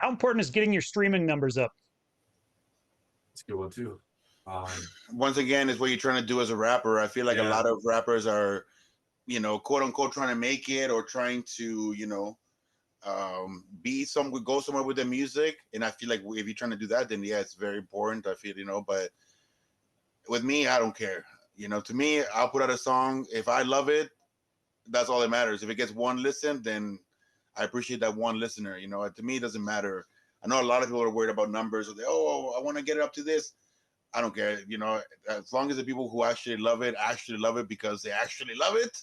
How important is getting your streaming numbers up? It's a good one too. Um, Once again, is what you're trying to do as a rapper. I feel like a yeah, lot of rappers are, quote unquote, trying to make it or trying to, be some go somewhere with the music. And I feel like if you're trying to do that, then yeah, it's very important. I feel, but with me, I don't care. To me, I'll put out a song. If I love it, that's all that matters. If it gets one listen, then I appreciate that one listener. To me, it doesn't matter. I know a lot of people are worried about numbers. Or I want to get it up to this. I don't care. As long as the people who actually love it because they actually love it,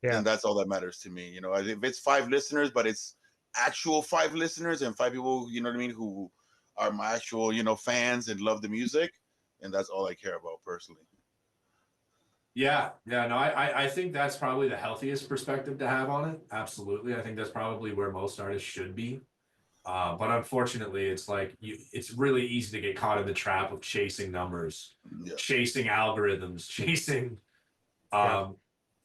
Yeah. then that's all that matters to me. If it's 5 listeners, but it's actual 5 listeners and 5 people, you know what I mean, who are my actual, fans and love the music, and that's all I care about personally. yeah. No, I think that's probably the healthiest perspective to have on it. Absolutely, I think that's probably where most artists should be. But unfortunately, it's like it's really easy to get caught in the trap of chasing numbers, Yeah. chasing algorithms, chasing. Yeah.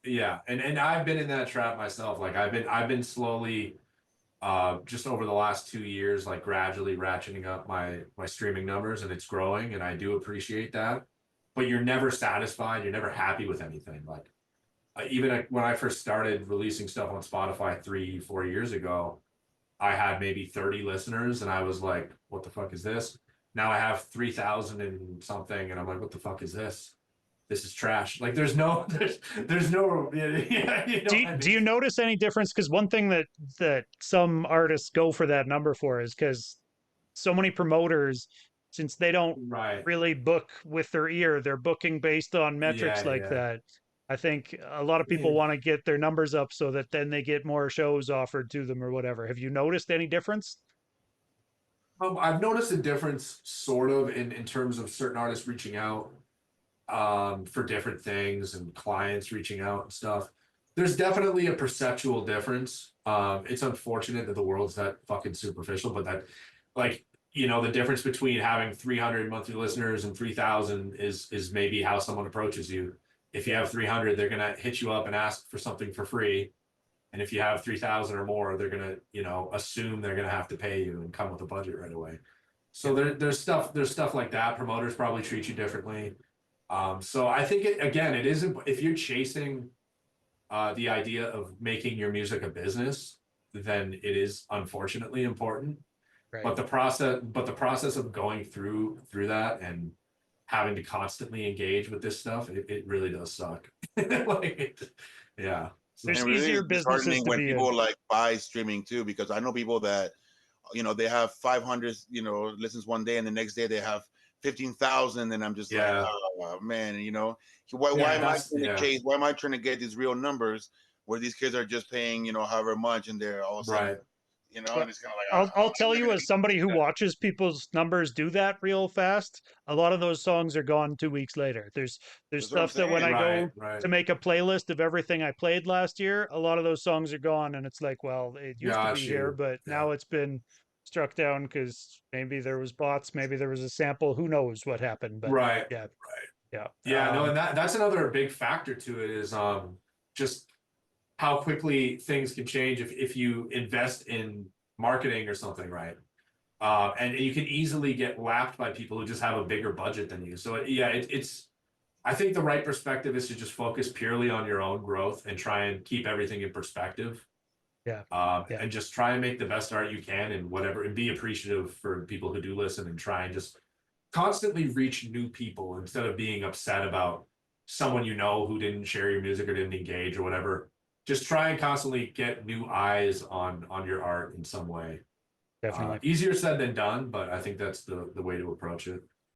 Yeah, and I've been in that trap myself. Like I've been slowly, just over the last 2 years, like gradually ratcheting up my streaming numbers, and it's growing, and I do appreciate that. But you're never satisfied. You're never happy with anything. Like even when I first started releasing stuff on Spotify 3, 4 years ago, I had maybe 30 listeners, and I was like, what the fuck is this? Now I have 3,000 and something, and I'm like, what the fuck is this? This is trash. Like there's no yeah, Do you notice any difference? Because one thing that some artists go for that number for is because so many promoters, since they don't right. really book with their ear, they're booking based on metrics Yeah, like yeah. that. I think a lot of people Yeah. want to get their numbers up so that then they get more shows offered to them or whatever. Have you noticed any difference? I've noticed a difference sort of in terms of certain artists reaching out for different things and clients reaching out and stuff. There's definitely a perceptual difference. It's unfortunate that the world's that fucking superficial, but that like the difference between having 300 monthly listeners and 3,000 is maybe how someone approaches you. If you have 300, they're gonna hit you up and ask for something for free. And if you have 3,000 or more, they're gonna, assume they're gonna have to pay you and come with a budget right away. So there's stuff like that. Promoters probably treat you differently. So I think again, it isn't if you're chasing the idea of making your music a business, then it is unfortunately important. Right. But the process of going through that and having to constantly engage with this stuff, it really does suck. Yeah. So, There's And really, easier it's businesses disheartening to when be in. people like buy streaming too, because I know people that they have 500 listens one day, and the next day they have 15,000, and I'm just like, yeah, oh man, why yeah, am I that's trying to yeah, chase? Why am I trying to get these real numbers where these kids are just paying however much, and they're all of a sudden right. But and it's kind of like, I'll I'm tell never you, gonna as be somebody who that. watches people's numbers do that real fast, a lot of those songs are gone 2 weeks later. There's That's what I'm stuff that when I saying. go Right, right. to make a playlist of everything I played last year, a lot of those songs are gone, and it's like, well, it used to be Got here, you. but Yeah. now it's been struck down because maybe there was bots, maybe there was a sample. Who knows what happened? But Right. yeah, Right. yeah, Yeah, no, and that's another big factor to it is just how quickly things can change if you invest in marketing or something, right? And you can easily get lapped by people who just have a bigger budget than you. So yeah, it's I think the right perspective is to just focus purely on your own growth and try and keep everything in perspective. yeah, yeah, And just try and make the best art you can and whatever, and be appreciative for people who do listen, and try and just constantly reach new people instead of being upset about someone who didn't share your music or didn't engage or whatever. Just try and constantly get new eyes on your art in some way. definitely. Easier said than done, but I think that's the way to approach it.